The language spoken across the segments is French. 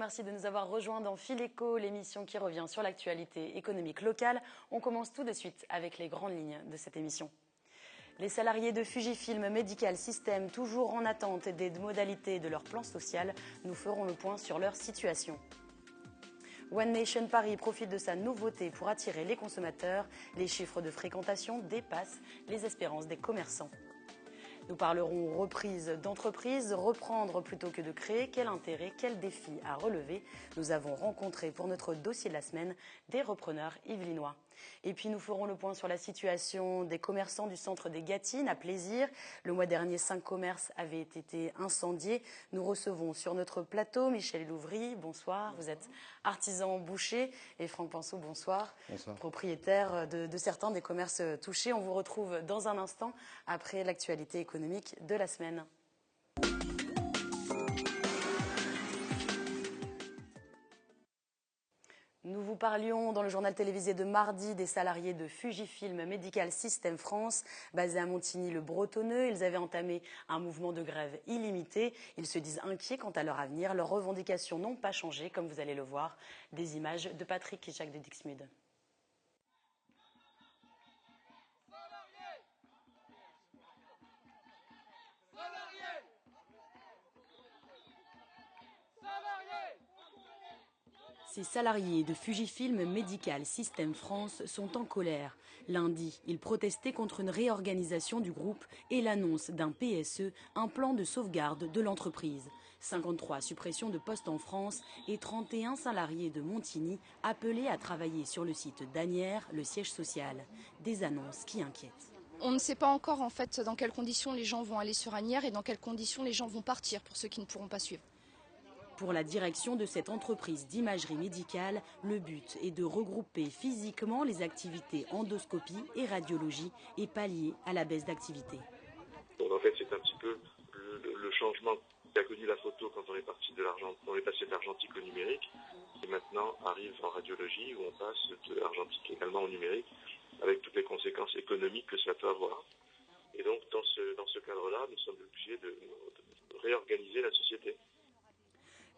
merci de nous avoir rejoints dans Fil Éco, l'émission qui revient sur l'actualité économique locale. On commence tout de suite avec les grandes lignes de cette émission. Les salariés de Fujifilm Medical System, toujours en attente des modalités de leur plan social, nous ferons le point sur leur situation. One Nation Paris profite de sa nouveauté pour attirer les consommateurs. Les chiffres de fréquentation dépassent les espérances des commerçants. Nous parlerons reprise d'entreprise, reprendre plutôt que de créer. Quel intérêt, quel défi à relever? Nous avons rencontré pour notre dossier de la semaine des repreneurs yvelinois. Et puis nous ferons le point sur la situation des commerçants du centre des Gâtines à Plaisir. Le mois dernier, 5 commerces avaient été incendiés. Nous recevons sur notre plateau Michel Louvry, bonsoir. Vous êtes artisan boucher, et Franck Pensot, bonsoir. Bonsoir. Propriétaire de certains des commerces touchés. On vous retrouve dans un instant après l'actualité économique de la semaine. Nous vous parlions dans le journal télévisé de mardi des salariés de Fujifilm Medical System France, basés à Montigny-le-Bretonneux. Ils avaient entamé un mouvement de grève illimité. Ils se disent inquiets quant à leur avenir. Leurs revendications n'ont pas changé, comme vous allez le voir. Des images de Patrick et Jacques de Dixmude. Ces salariés de Fujifilm Medical System France sont en colère. Lundi, ils protestaient contre une réorganisation du groupe et l'annonce d'un PSE, un plan de sauvegarde de l'entreprise. 53 suppressions de postes en France et 31 salariés de Montigny appelés à travailler sur le site d'Asnières, le siège social. Des annonces qui inquiètent. On ne sait pas encore en fait dans quelles conditions les gens vont aller sur Asnières et dans quelles conditions les gens vont partir pour ceux qui ne pourront pas suivre. Pour la direction de cette entreprise d'imagerie médicale, le but est de regrouper physiquement les activités endoscopie et radiologie et pallier à la baisse d'activité. Donc en fait, c'est un petit peu le changement qu'a connu la photo quand on est parti de l'argent, on est passé de l'argentique au numérique, et maintenant arrive en radiologie où on passe de l'argentique également au numérique, avec toutes les conséquences économiques que cela peut avoir. Et donc dans ce cadre-là, nous sommes obligés de réorganiser la société.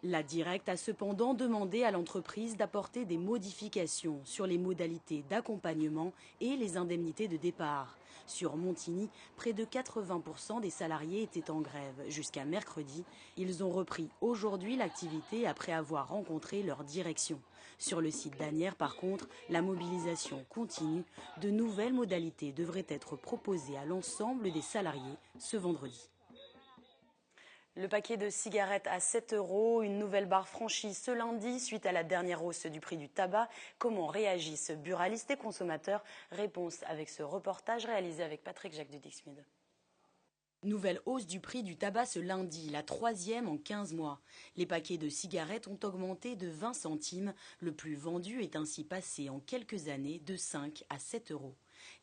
La Directe a cependant demandé à l'entreprise d'apporter des modifications sur les modalités d'accompagnement et les indemnités de départ. Sur Montigny, près de 80% des salariés étaient en grève jusqu'à mercredi. Ils ont repris aujourd'hui l'activité après avoir rencontré leur direction. Sur le site d'Asnières, par contre, la mobilisation continue. De nouvelles modalités devraient être proposées à l'ensemble des salariés ce vendredi. Le paquet de cigarettes à 7 €, une nouvelle barre franchie ce lundi suite à la dernière hausse du prix du tabac. Comment réagissent buralistes et consommateurs? Réponse avec ce reportage réalisé avec Patrick Jacques de Dixmude. Nouvelle hausse du prix du tabac ce lundi, la 3e en 15 mois. Les paquets de cigarettes ont augmenté de 20 centimes. Le plus vendu est ainsi passé en quelques années de 5 à 7 €.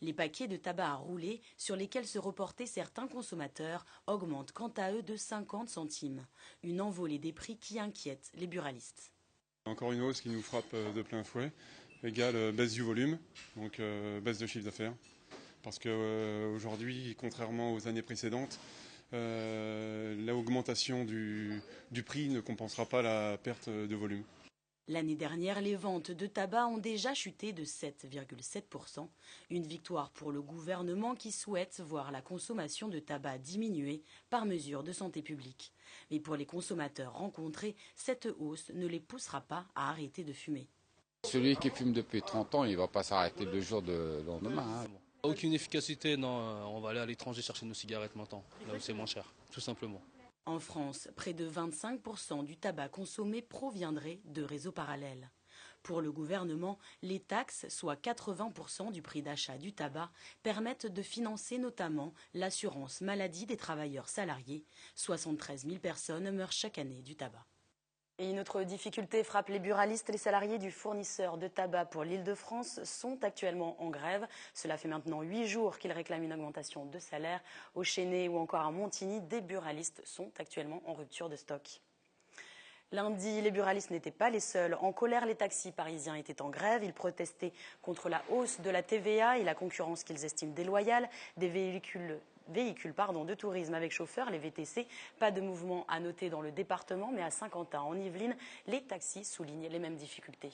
Les paquets de tabac à rouler, sur lesquels se reportaient certains consommateurs, augmentent quant à eux de 50 centimes. Une envolée des prix qui inquiète les buralistes. Encore une hausse qui nous frappe de plein fouet, égale baisse du volume, donc baisse de chiffre d'affaires. Parce qu'aujourd'hui, contrairement aux années précédentes, l'augmentation du prix ne compensera pas la perte de volume. L'année dernière, les ventes de tabac ont déjà chuté de 7,7%. Une victoire pour le gouvernement qui souhaite voir la consommation de tabac diminuer par mesure de santé publique. Mais pour les consommateurs rencontrés, cette hausse ne les poussera pas à arrêter de fumer. Celui qui fume depuis 30 ans, il ne va pas s'arrêter le jour de lendemain. Hein. Aucune efficacité, non. On va aller à l'étranger chercher nos cigarettes maintenant, là où c'est moins cher, tout simplement. En France, près de 25% du tabac consommé proviendrait de réseaux parallèles. Pour le gouvernement, les taxes, soit 80% du prix d'achat du tabac, permettent de financer notamment l'assurance maladie des travailleurs salariés. 73 000 personnes meurent chaque année du tabac. Et une autre difficulté frappe les buralistes. Les salariés du fournisseur de tabac pour l'Île-de-France sont actuellement en grève. Cela fait maintenant 8 jours qu'ils réclament une augmentation de salaire. Au Chesnay ou encore à Montigny, des buralistes sont actuellement en rupture de stock. Lundi, les buralistes n'étaient pas les seuls. En colère, les taxis parisiens étaient en grève. Ils protestaient contre la hausse de la TVA et la concurrence qu'ils estiment déloyale. Des véhicules véhicules de tourisme avec chauffeur, les VTC. Pas de mouvement à noter dans le département, mais à Saint-Quentin, en Yvelines, les taxis soulignent les mêmes difficultés.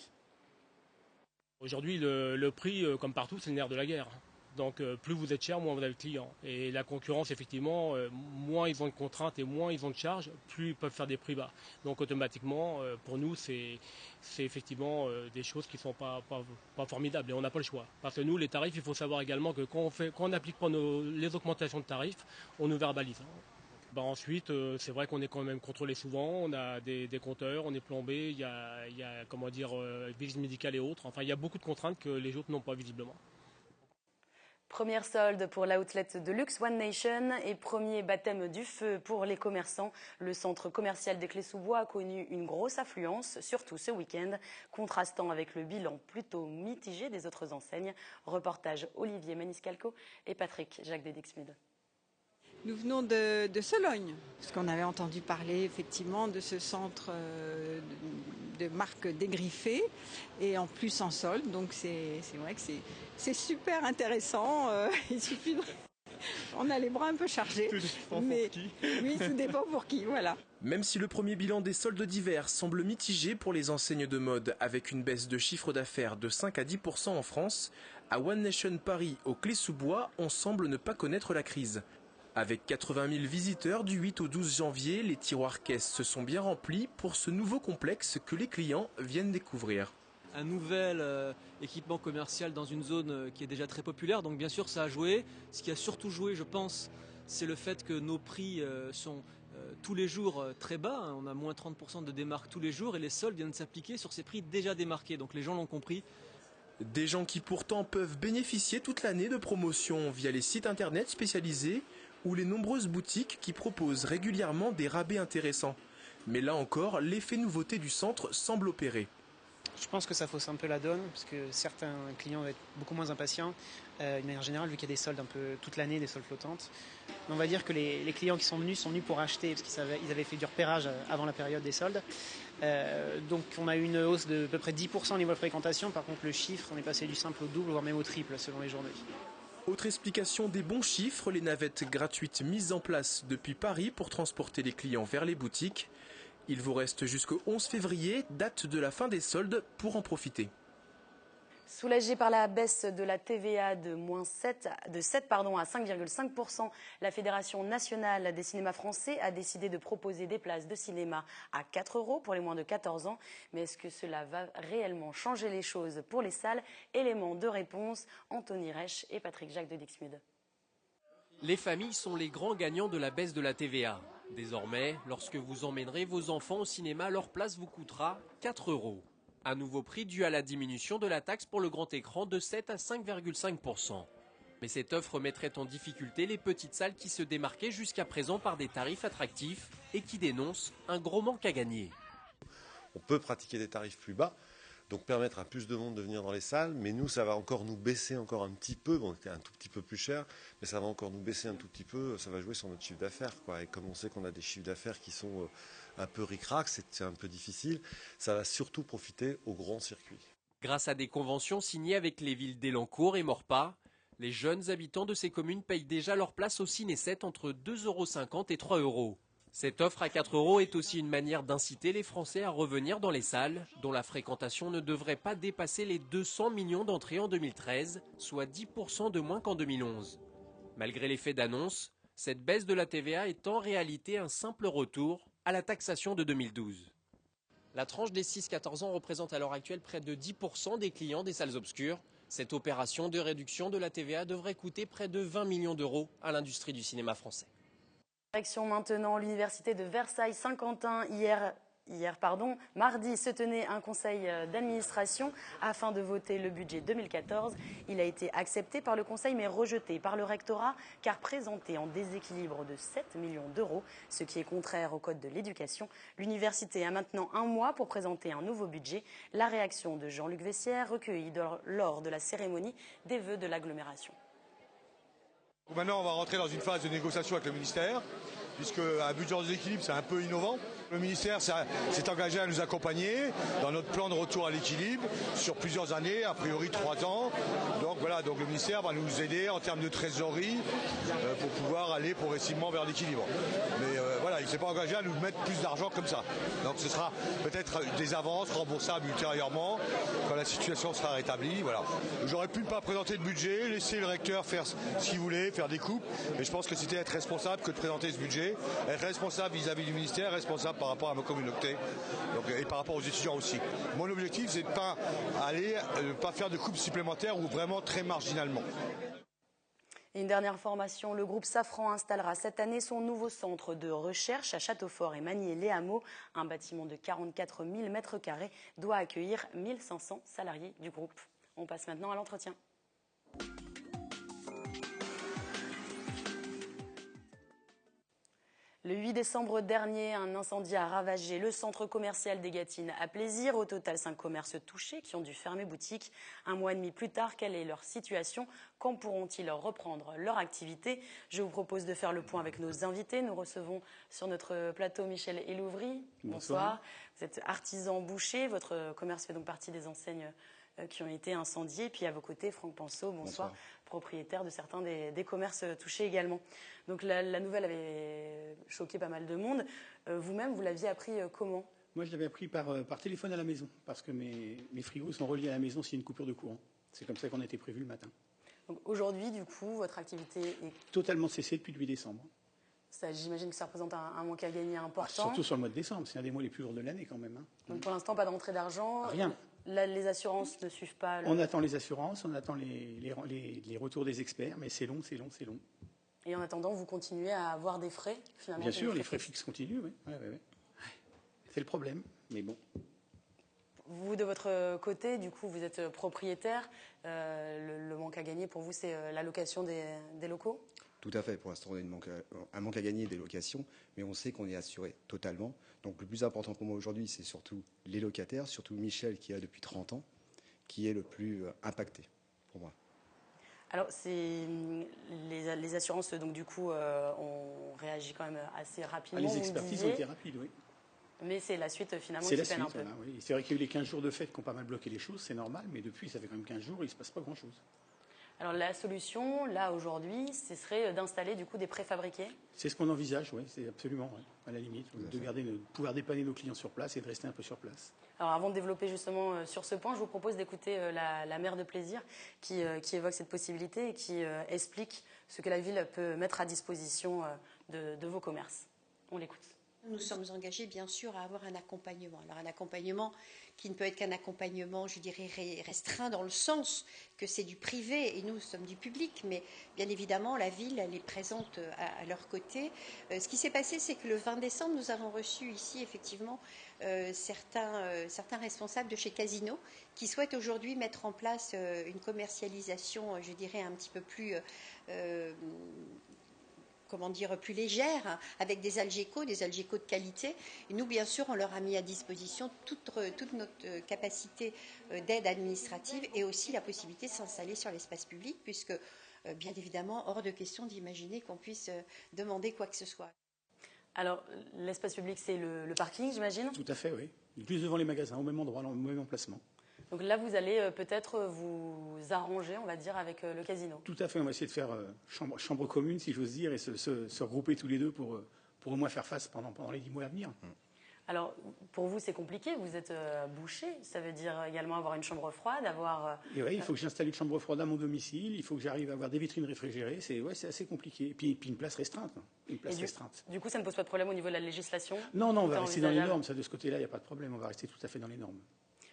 Aujourd'hui, le prix, comme partout, c'est le nerf de la guerre. Donc plus vous êtes cher, moins vous avez de clients. Et la concurrence, effectivement, moins ils ont de contraintes et moins ils ont de charges, plus ils peuvent faire des prix bas. Donc automatiquement, pour nous, c'est effectivement des choses qui ne sont pas formidables et on n'a pas le choix. Parce que nous, les tarifs, il faut savoir également que quand on n'applique pas les augmentations de tarifs, on nous verbalise. Ensuite, c'est vrai qu'on est quand même contrôlé souvent, on a des compteurs, on est plombé, il y a visite médicale et autres. Enfin, il y a beaucoup de contraintes que les autres n'ont pas visiblement. Première solde pour l'outlet de luxe One Nation et premier baptême du feu pour les commerçants. Le centre commercial des Clés-sous-Bois a connu une grosse affluence, surtout ce week-end, contrastant avec le bilan plutôt mitigé des autres enseignes. Reportage Olivier Maniscalco et Patrick Jacques de Dixmude. Nous venons de Sologne, parce qu'on avait entendu parler effectivement de ce centre de marque dégriffée et en plus en solde, donc c'est vrai que c'est super intéressant. Il suffit on a les bras un peu chargés. Tout dépend pour qui. Oui, tout dépend pour qui, voilà. Même si le premier bilan des soldes d'hiver semble mitigé pour les enseignes de mode avec une baisse de chiffre d'affaires de 5 à 10% en France, à One Nation Paris, aux Clés-sous-Bois, on semble ne pas connaître la crise. Avec 80 000 visiteurs du 8 au 12 janvier, les tiroirs caisses se sont bien remplis pour ce nouveau complexe que les clients viennent découvrir. Un nouvel équipement commercial dans une zone qui est déjà très populaire, donc bien sûr ça a joué. Ce qui a surtout joué, je pense, c'est le fait que nos prix sont tous les jours très bas. On a moins 30% de démarques tous les jours et les soldes viennent de s'appliquer sur ces prix déjà démarqués, donc les gens l'ont compris. Des gens qui pourtant peuvent bénéficier toute l'année de promotions via les sites internet spécialisés ou les nombreuses boutiques qui proposent régulièrement des rabais intéressants. Mais là encore, l'effet nouveauté du centre semble opérer. Je pense que ça fausse un peu la donne, parce que certains clients vont être beaucoup moins impatients. De manière générale, vu qu'il y a des soldes un peu toute l'année, des soldes flottantes. Mais on va dire que les clients qui sont venus pour acheter, parce qu'ils avaient fait du repérage avant la période des soldes. Donc on a eu une hausse de à peu près 10% au niveau de fréquentation. Par contre, le chiffre, on est passé du simple au double, voire même au triple selon les journées. Autre explication des bons chiffres, les navettes gratuites mises en place depuis Paris pour transporter les clients vers les boutiques. Il vous reste jusqu'au 11 février, date de la fin des soldes, pour en profiter. Soulagée par la baisse de la TVA de 7 à 5,5%, la Fédération nationale des cinémas français a décidé de proposer des places de cinéma à 4 € pour les moins de 14 ans. Mais est-ce que cela va réellement changer les choses pour les salles? Éléments de réponse, Anthony Reich et Patrick Jacques de Dixmude. Les familles sont les grands gagnants de la baisse de la TVA. Désormais, lorsque vous emmènerez vos enfants au cinéma, leur place vous coûtera 4 €. Un nouveau prix dû à la diminution de la taxe pour le grand écran de 7 à 5,5%. Mais cette offre mettrait en difficulté les petites salles qui se démarquaient jusqu'à présent par des tarifs attractifs et qui dénoncent un gros manque à gagner. On peut pratiquer des tarifs plus bas, donc permettre à plus de monde de venir dans les salles, mais nous, ça va encore nous baisser encore un petit peu, bon, c'est un tout petit peu plus cher, mais ça va encore nous baisser un tout petit peu, ça va jouer sur notre chiffre d'affaires, quoi. Et comme on sait qu'on a des chiffres d'affaires qui sont un peu ric-rac, c'est un peu difficile, ça va surtout profiter aux grands circuits. Grâce à des conventions signées avec les villes d'Elancourt et Maurepas, les jeunes habitants de ces communes payent déjà leur place au Ciné7 entre 2,50 € et 3 €. Cette offre à 4 € est aussi une manière d'inciter les Français à revenir dans les salles, dont la fréquentation ne devrait pas dépasser les 200 millions d'entrées en 2013, soit 10% de moins qu'en 2011. Malgré l'effet d'annonce, cette baisse de la TVA est en réalité un simple retour à la taxation de 2012. La tranche des 6-14 ans représente à l'heure actuelle près de 10% des clients des salles obscures. Cette opération de réduction de la TVA devrait coûter près de 20 millions d'euros à l'industrie du cinéma français. Direction maintenant l'université de Versailles-Saint-Quentin. Mardi se tenait un conseil d'administration afin de voter le budget 2014. Il a été accepté par le conseil mais rejeté par le rectorat car présenté en déséquilibre de 7 millions d'euros, ce qui est contraire au code de l'éducation. L'université a maintenant un mois pour présenter un nouveau budget. La réaction de Jean-Luc Vessière recueillie lors de la cérémonie des vœux de l'agglomération. Maintenant, on va rentrer dans une phase de négociation avec le ministère, puisque un budget en déséquilibre, c'est un peu innovant. Le ministère s'est engagé à nous accompagner dans notre plan de retour à l'équilibre sur plusieurs années, a priori 3 ans. Donc voilà, donc le ministère va nous aider en termes de trésorerie pour pouvoir aller progressivement vers l'équilibre. Mais voilà, il ne s'est pas engagé à nous mettre plus d'argent comme ça. Donc ce sera peut-être des avances remboursables ultérieurement quand la situation sera rétablie. Voilà. J'aurais pu ne pas présenter de budget, laisser le recteur faire ce qu'il voulait, faire des coupes. Mais je pense que c'était être responsable que de présenter ce budget, être responsable vis-à-vis du ministère, responsable par rapport à ma communauté et par rapport aux étudiants aussi. Mon objectif, c'est de ne pas faire de coupes supplémentaires ou vraiment très marginalement. Et une dernière information, le groupe Safran installera cette année son nouveau centre de recherche à Châteaufort et Magny-les-Hameaux. Un bâtiment de 44 000 m² doit accueillir 1500 salariés du groupe. On passe maintenant à l'entretien. Le 8 décembre dernier, un incendie a ravagé le centre commercial des Gâtines à Plaisir. Au total, 5 commerces touchés qui ont dû fermer boutique. Un mois et demi plus tard, quelle est leur situation? Quand pourront-ils reprendre leur activité? Je vous propose de faire le point avec nos invités. Nous recevons sur notre plateau Michel Elouvry. Bonsoir. Vous êtes artisan boucher. Votre commerce fait donc partie des enseignes qui ont été incendiés. Puis à vos côtés, Franck Penseau, bonsoir, propriétaire de certains des commerces touchés également. Donc la nouvelle avait choqué pas mal de monde. Vous-même, vous l'aviez appris comment? Moi, je l'avais appris par téléphone à la maison, parce que mes frigos sont reliés à la maison s'il y a une coupure de courant. C'est comme ça qu'on a été prévu le matin. Aujourd'hui, du coup, votre activité est totalement cessée depuis le 8 décembre. J'imagine que ça représente un manque à gagner important. Surtout sur le mois de décembre, c'est un des mois les plus lourds de l'année quand même. Donc pour l'instant, pas de rentrée d'argent? Rien. Les assurances ne suivent pas? On attend les assurances, on attend les retours des experts, mais c'est long, c'est long, c'est long. Et en attendant, vous continuez à avoir des frais, finalement? Bien sûr, les frais fixes continuent, oui. Ouais. C'est le problème, mais bon. Vous, de votre côté, du coup, vous êtes propriétaire. Le manque à gagner, pour vous, c'est la location des locaux? Tout à fait. Pour l'instant, on a un manque à gagner des locations, mais on sait qu'on est assuré totalement. Donc le plus important pour moi aujourd'hui, c'est surtout les locataires, surtout Michel qui a depuis 30 ans, qui est le plus impacté pour moi. Alors, les assurances, donc du coup, ont réagi quand même assez rapidement. Les expertises ont été rapides, oui. Mais c'est la suite, finalement, qui peine un peu. Voilà, oui. C'est vrai qu'il y a eu les 15 jours de fête qui ont pas mal bloqué les choses, c'est normal, mais depuis, ça fait quand même 15 jours, il ne se passe pas grand-chose. Alors la solution, là, aujourd'hui, ce serait d'installer du coup des préfabriqués? C'est ce qu'on envisage, oui, c'est absolument, oui, à la limite, de pouvoir dépanner nos clients sur place et de rester un peu sur place. Alors avant de développer justement sur ce point, je vous propose d'écouter la maire de Plaisir qui évoque cette possibilité et qui explique ce que la ville peut mettre à disposition de vos commerces. On l'écoute. Nous sommes engagés, bien sûr, à avoir un accompagnement. Alors, un accompagnement qui ne peut être qu'un accompagnement, je dirais, restreint dans le sens que c'est du privé et nous sommes du public, mais bien évidemment, la ville, elle est présente à leur côté. Ce qui s'est passé, c'est que le 20 décembre, nous avons reçu ici, effectivement, certains responsables de chez Casino qui souhaitent aujourd'hui mettre en place une commercialisation, je dirais, un petit peu plus... plus légère, avec des algécos de qualité. Et nous, bien sûr, on leur a mis à disposition toute notre capacité d'aide administrative et aussi la possibilité de s'installer sur l'espace public, puisque, bien évidemment, hors de question d'imaginer qu'on puisse demander quoi que ce soit. Alors, l'espace public, c'est le parking, j'imagine? Tout à fait, oui. Juste devant les magasins, au même endroit, au même emplacement. Donc là, vous allez peut-être vous arranger, on va dire, avec le casino. Tout à fait, on va essayer de faire chambre commune, si j'ose dire, et se regrouper tous les deux pour au moins faire face pendant les 10 mois à venir. Alors, pour vous, c'est compliqué, vous êtes boucher, ça veut dire également avoir une chambre froide, Et oui, il faut que j'installe une chambre froide à mon domicile, il faut que j'arrive à avoir des vitrines réfrigérées, c'est assez compliqué. Et puis une place restreinte. Du coup, ça ne pose pas de problème au niveau de la législation? Non, on va rester dans les normes, ça, de ce côté-là, il n'y a pas de problème, on va rester tout à fait dans les normes.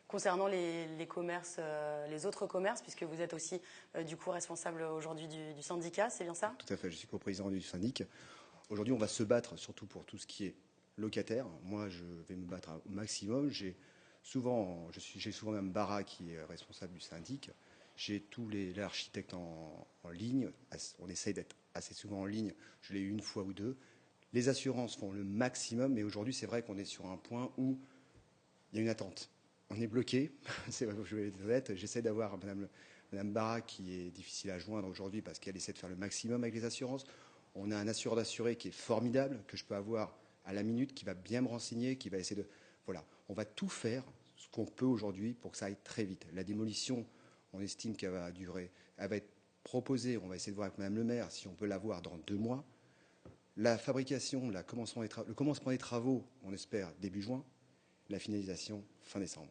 Concernant les commerces, les autres commerces, puisque vous êtes aussi du coup responsable aujourd'hui du syndicat, c'est bien ça? Tout à fait, je suis coprésident du syndic. Aujourd'hui, on va se battre surtout pour tout ce qui est locataire. Moi, je vais me battre au maximum. J'ai souvent Mme Barra qui est responsable du syndic. J'ai tous les architectes en ligne. On essaye d'être assez souvent en ligne. Je l'ai eu une fois ou deux. Les assurances font le maximum, mais aujourd'hui, c'est vrai qu'on est sur un point où il y a une attente. On est bloqué, je vais être honnête. J'essaie d'avoir Mme Barra qui est difficile à joindre aujourd'hui parce qu'elle essaie de faire le maximum avec les assurances. On a un assureur d'assurés qui est formidable, que je peux avoir à la minute, qui va bien me renseigner, qui va essayer de... Voilà, on va tout faire ce qu'on peut aujourd'hui pour que ça aille très vite. La démolition, on estime qu'elle va durer, elle va être proposée, on va essayer de voir avec Madame le maire si on peut l'avoir dans 2 mois. La fabrication, le commencement des travaux, on espère début juin. La finalisation, fin décembre.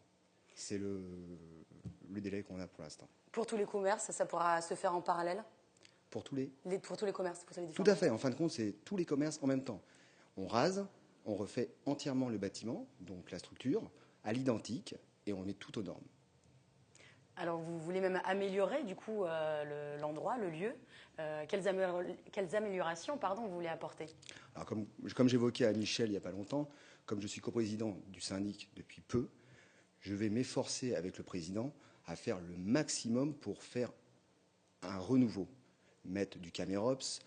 C'est le délai qu'on a pour l'instant. Pour tous les commerces, ça pourra se faire en parallèle? Pour tous les commerces, pour tous les Tout à fait. En fin de compte, c'est tous les commerces en même temps. On rase, on refait entièrement le bâtiment, donc la structure, à l'identique, et on met tout aux normes. Alors, vous voulez même améliorer, du coup, l'endroit, le lieu. Quelles améliorations, vous voulez apporter? Alors, comme j'évoquais à Michel il n'y a pas longtemps, comme je suis coprésident du syndic depuis peu, je vais m'efforcer avec le président à faire le maximum pour faire un renouveau. Mettre du camérops,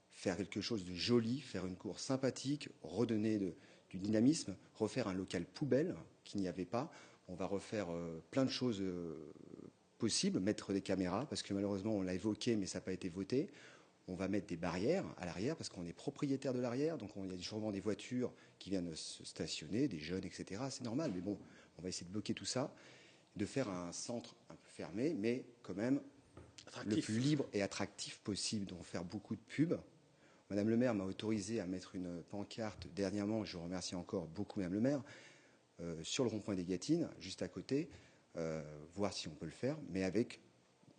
faire quelque chose de joli, faire une cour sympathique, redonner du dynamisme, refaire un local poubelle qu'il n'y avait pas. On va refaire plein de choses possibles, mettre des caméras, parce que malheureusement on l'a évoqué mais ça n'a pas été voté. On va mettre des barrières à l'arrière parce qu'on est propriétaire de l'arrière, donc il y a sûrement des voitures qui viennent se stationner, des jeunes, etc. C'est normal, mais bon, on va essayer de bloquer tout ça, de faire un centre un peu fermé, mais quand même attractif, le plus libre et attractif possible, donc faire beaucoup de pubs. Madame le maire m'a autorisé à mettre une pancarte dernièrement, je remercie encore beaucoup Madame le maire, sur le rond-point des Gâtines, juste à côté, voir si on peut le faire, mais avec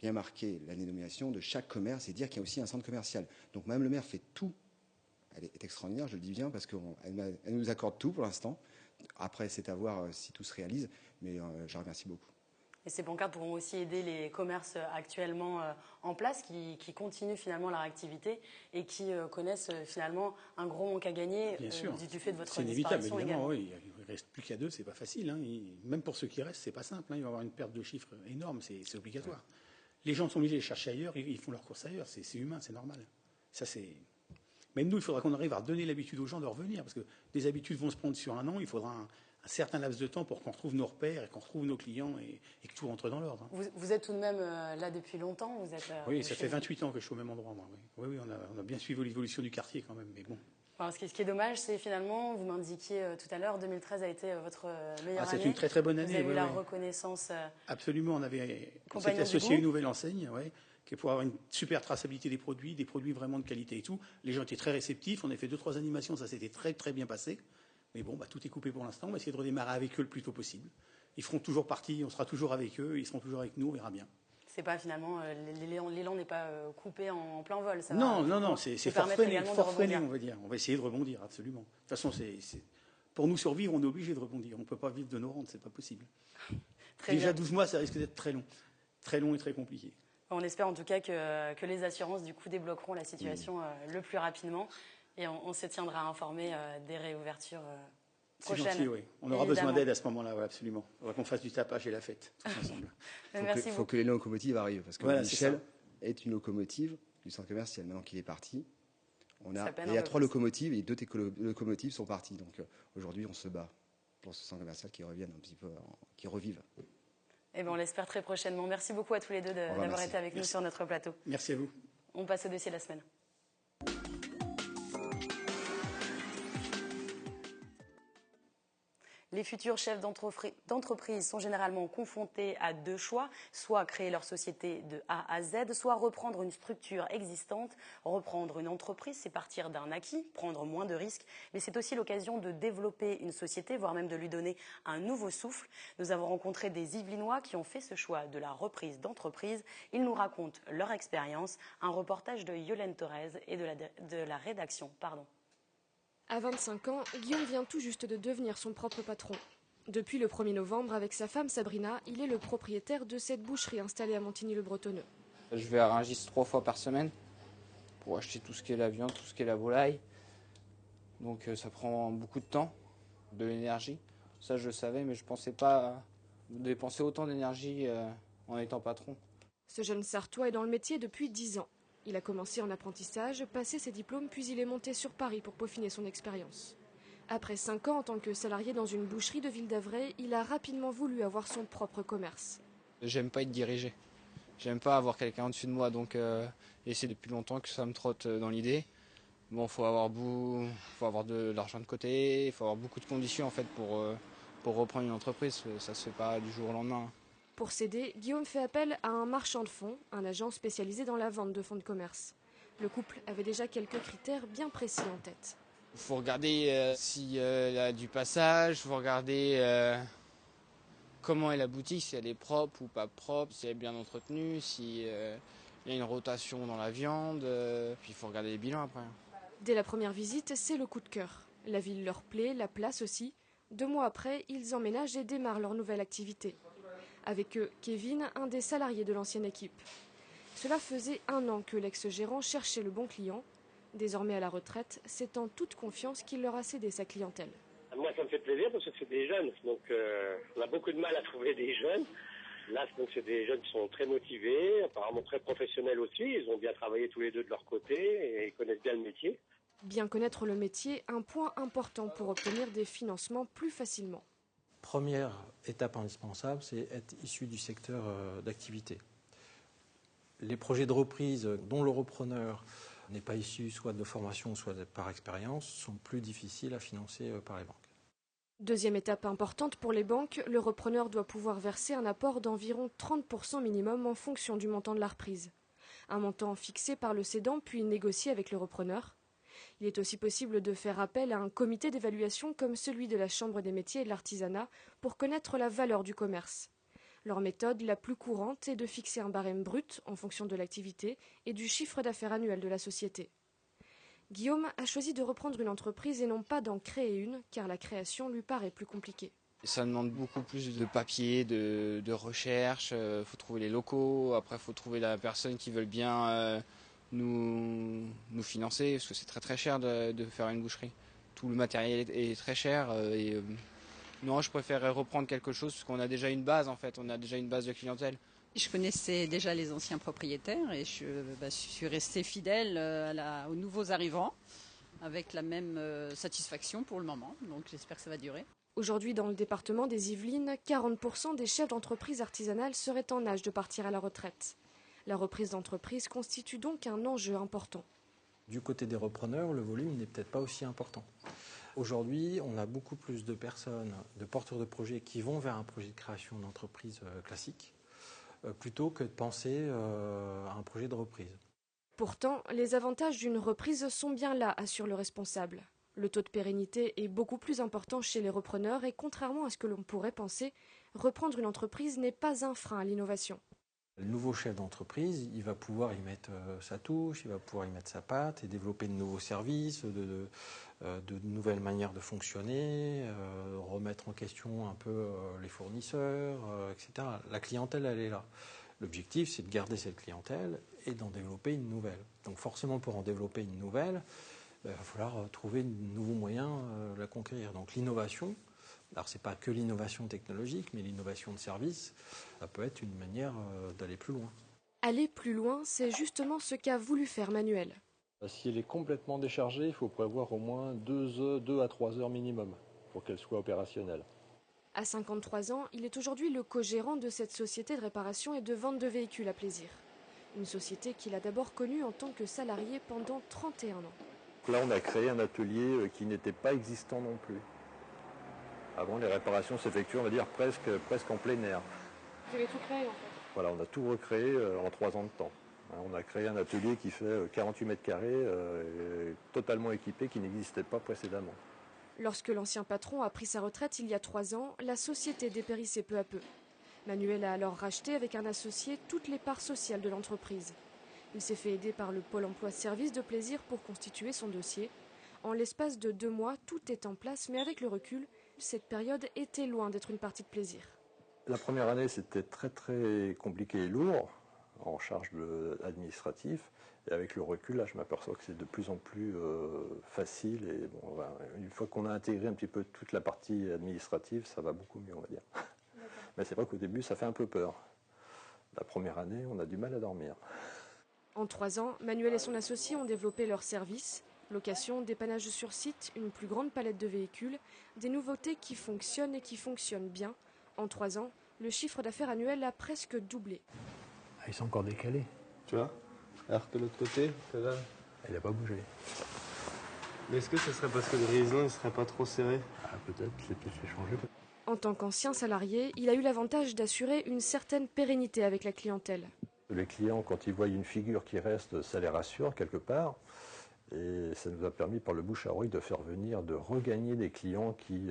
bien marqué la dénomination de chaque commerce et dire qu'il y a aussi un centre commercial. Donc Madame le maire fait tout. Elle est extraordinaire, je le dis bien, parce qu'elle nous accorde tout pour l'instant. Après, c'est à voir si tout se réalise, mais je remercie beaucoup. Et ces pancartes pourront aussi aider les commerces actuellement en place, qui continuent finalement leur activité et qui connaissent finalement un gros manque à gagner du fait de votre disparition. C'est inévitable, évidemment, oui. Il ne reste plus qu'à 2, c'est pas facile. Hein. Même pour ceux qui restent, c'est pas simple. Hein. Il va y avoir une perte de chiffres énorme, c'est obligatoire. Les gens sont obligés de les chercher ailleurs, ils font leurs courses ailleurs, c'est humain, c'est normal. Ça, c'est... Même nous, il faudra qu'on arrive à redonner l'habitude aux gens de revenir, parce que des habitudes vont se prendre sur un an, il faudra un certain laps de temps pour qu'on retrouve nos repères et qu'on retrouve nos clients et que tout rentre dans l'ordre. Vous êtes tout de même là depuis longtemps, vous êtes, oui, ça fait 28 ans que je suis au même endroit, moi. Oui, on a bien suivi l'évolution du quartier quand même, mais bon. Alors, ce qui est dommage, c'est finalement, vous m'indiquiez tout à l'heure, 2013 a été votre meilleure année. C'est une très très bonne année. Vous avez eu la reconnaissance. Absolument, on s'est associé à une nouvelle enseigne, qui est pour avoir une super traçabilité des produits vraiment de qualité et tout. Les gens étaient très réceptifs, on a fait 2-3 animations, ça s'était très très bien passé. Mais bon, tout est coupé pour l'instant, on va essayer de redémarrer avec eux le plus tôt possible. Ils feront toujours partie, on sera toujours avec eux, ils seront toujours avec nous, on verra bien. C'est pas finalement, l'élan n'est pas coupé en plein vol. Ça non, c'est forfainé, on va dire. On va essayer de rebondir, absolument. De toute façon, pour nous survivre, on est obligé de rebondir. On ne peut pas vivre de nos rentes, c'est pas possible. Déjà 12 mois, ça risque d'être très long et très compliqué. On espère en tout cas que les assurances du coup débloqueront la situation le plus rapidement et on se tiendra informé des réouvertures prochaines. C'est gentil, oui. On aura besoin d'aide à ce moment-là, ouais, absolument. Il faudra qu'on fasse du tapage et la fête tous ensemble. Il faut que les locomotives arrivent, parce que Michel est une locomotive du centre commercial. Maintenant qu'il est parti, il y a 3 locomotives et 2 locomotives sont parties. Donc aujourd'hui, on se bat pour ce centre commercial qui revienne un petit peu, qui revive. Eh bien, on l'espère très prochainement. Merci beaucoup à tous les deux d'avoir été avec nous sur notre plateau. Merci à vous. On passe au dossier de la semaine. Les futurs chefs d'entreprise sont généralement confrontés à 2 choix, soit créer leur société de A à Z, soit reprendre une structure existante. Reprendre une entreprise, c'est partir d'un acquis, prendre moins de risques, mais c'est aussi l'occasion de développer une société, voire même de lui donner un nouveau souffle. Nous avons rencontré des Yvelinois qui ont fait ce choix de la reprise d'entreprise. Ils nous racontent leur expérience. Un reportage de Yolène Thorez et de la rédaction. À 25 ans, Guillaume vient tout juste de devenir son propre patron. Depuis le 1er novembre, avec sa femme Sabrina, il est le propriétaire de cette boucherie installée à Montigny-le-Bretonneux. Je vais à Rungis 3 fois par semaine pour acheter tout ce qui est la viande, tout ce qui est la volaille. Donc ça prend beaucoup de temps, de l'énergie. Ça je le savais, mais je ne pensais pas dépenser autant d'énergie en étant patron. Ce jeune Sartois est dans le métier depuis 10 ans. Il a commencé en apprentissage, passé ses diplômes, puis il est monté sur Paris pour peaufiner son expérience. Après 5 ans en tant que salarié dans une boucherie de Ville d'Avray, il a rapidement voulu avoir son propre commerce. J'aime pas être dirigé. J'aime pas avoir quelqu'un au-dessus de moi, donc c'est depuis longtemps que ça me trotte dans l'idée. Bon, faut avoir de l'argent de côté, il faut avoir beaucoup de conditions en fait pour reprendre une entreprise. Ça se fait pas du jour au lendemain. Pour s'aider, Guillaume fait appel à un marchand de fonds, un agent spécialisé dans la vente de fonds de commerce. Le couple avait déjà quelques critères bien précis en tête. Il faut regarder s'il y a du passage, il faut regarder comment est la boutique, si elle est propre ou pas propre, si elle est bien entretenue, s'il y a une rotation dans la viande, puis il faut regarder les bilans après. Dès la première visite, c'est le coup de cœur. La ville leur plaît, la place aussi. 2 mois après, ils emménagent et démarrent leur nouvelle activité. Avec eux, Kevin, un des salariés de l'ancienne équipe. Cela faisait 1 an que l'ex-gérant cherchait le bon client. Désormais à la retraite, c'est en toute confiance qu'il leur a cédé sa clientèle. Moi, ça me fait plaisir parce que c'est des jeunes. Donc, on a beaucoup de mal à trouver des jeunes. Là, donc, c'est des jeunes qui sont très motivés, apparemment très professionnels aussi. Ils ont bien travaillé tous les deux de leur côté et ils connaissent bien le métier. Bien connaître le métier, un point important pour obtenir des financements plus facilement. Première étape indispensable, c'est être issu du secteur d'activité. Les projets de reprise dont le repreneur n'est pas issu soit de formation, soit par expérience, sont plus difficiles à financer par les banques. Deuxième étape importante pour les banques, le repreneur doit pouvoir verser un apport d'environ 30% minimum en fonction du montant de la reprise. Un montant fixé par le cédant puis négocié avec le repreneur. Il est aussi possible de faire appel à un comité d'évaluation comme celui de la Chambre des métiers et de l'artisanat pour connaître la valeur du commerce. Leur méthode la plus courante est de fixer un barème brut en fonction de l'activité et du chiffre d'affaires annuel de la société. Guillaume a choisi de reprendre une entreprise et non pas d'en créer une, car la création lui paraît plus compliquée. Ça demande beaucoup plus de papier, de recherche, faut trouver les locaux, après faut trouver la personne qui veut bien nous financer, parce que c'est très très cher de faire une boucherie. Tout le matériel est très cher non, je préférerais reprendre quelque chose parce qu'on a déjà une base en fait, on a déjà une base de clientèle. Je connaissais déjà les anciens propriétaires et je suis restée fidèle aux nouveaux arrivants avec la même satisfaction pour le moment, donc j'espère que ça va durer. Aujourd'hui, dans le département des Yvelines, 40% des chefs d'entreprise artisanales seraient en âge de partir à la retraite. La reprise d'entreprise constitue donc un enjeu important. Du côté des repreneurs, le volume n'est peut-être pas aussi important. Aujourd'hui, on a beaucoup plus de personnes, de porteurs de projets qui vont vers un projet de création d'entreprise classique, plutôt que de penser à un projet de reprise. Pourtant, les avantages d'une reprise sont bien là, assure le responsable. Le taux de pérennité est beaucoup plus important chez les repreneurs et contrairement à ce que l'on pourrait penser, reprendre une entreprise n'est pas un frein à l'innovation. Le nouveau chef d'entreprise, il va pouvoir y mettre sa touche, il va pouvoir y mettre sa patte et développer de nouveaux services, de nouvelles manières de fonctionner, remettre en question un peu les fournisseurs, etc. La clientèle, elle est là. L'objectif, c'est de garder cette clientèle et d'en développer une nouvelle. Donc forcément, pour en développer une nouvelle, il va falloir trouver de nouveaux moyens de la conquérir. Donc l'innovation, alors ce n'est pas que l'innovation technologique, mais l'innovation de service, ça peut être une manière d'aller plus loin. Aller plus loin, c'est justement ce qu'a voulu faire Manuel. Si elle est complètement déchargée, il faut prévoir au moins 2 à 3 heures minimum pour qu'elle soit opérationnelle. À 53 ans, il est aujourd'hui le co-gérant de cette société de réparation et de vente de véhicules à plaisir. Une société qu'il a d'abord connue en tant que salarié pendant 31 ans. Là, on a créé un atelier qui n'était pas existant non plus. Avant, les réparations s'effectuaient, on va dire, presque en plein air. Vous avez tout créé en fait? Voilà, on a tout recréé en 3 ans de temps. On a créé un atelier qui fait 48 mètres carrés, totalement équipé, qui n'existait pas précédemment. Lorsque l'ancien patron a pris sa retraite il y a 3 ans, la société dépérissait peu à peu. Manuel a alors racheté avec un associé toutes les parts sociales de l'entreprise. Il s'est fait aider par le Pôle emploi Service de plaisir pour constituer son dossier. En l'espace de 2 mois, tout est en place, mais avec le recul, cette période était loin d'être une partie de plaisir. La première année, c'était très très compliqué et lourd, en charge administratif. Et avec le recul, là, je m'aperçois que c'est de plus en plus facile. Et bon, une fois qu'on a intégré un petit peu toute la partie administrative, ça va beaucoup mieux, on va dire. Mais c'est vrai qu'au début, ça fait un peu peur. La première année, on a du mal à dormir. En 3 ans, Manuel et son associé ont développé leurs services. Location, dépannage sur site, une plus grande palette de véhicules, des nouveautés qui fonctionnent et qui fonctionnent bien. En 3 ans, le chiffre d'affaires annuel a presque doublé. Ils sont encore décalés. Tu vois? Alors que l'autre côté, il n'a pas bougé. Mais est-ce que ce serait parce que le résident ne serait pas trop serré? Peut-être, c'est plus échangé. En tant qu'ancien salarié, il a eu l'avantage d'assurer une certaine pérennité avec la clientèle. Les clients, quand ils voient une figure qui reste, ça les rassure quelque part. Et ça nous a permis, par le bouche à oreille, de regagner des clients qui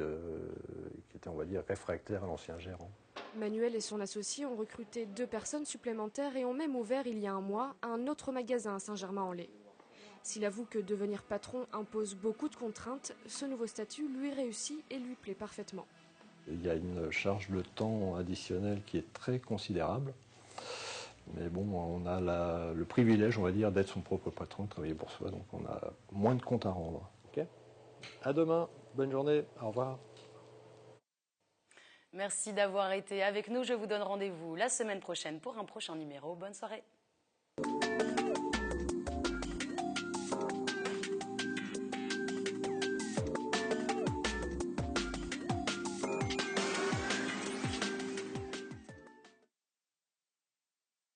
étaient, on va dire, réfractaires à l'ancien gérant. Manuel et son associé ont recruté 2 personnes supplémentaires et ont même ouvert il y a un mois un autre magasin à Saint-Germain-en-Laye. S'il avoue que devenir patron impose beaucoup de contraintes, ce nouveau statut lui réussit et lui plaît parfaitement. Il y a une charge de temps additionnelle qui est très considérable. Mais bon, on a le privilège, on va dire, d'être son propre patron, de travailler pour soi, donc on a moins de comptes à rendre. Okay. À demain, bonne journée, au revoir. Merci d'avoir été avec nous. Je vous donne rendez-vous la semaine prochaine pour un prochain numéro. Bonne soirée.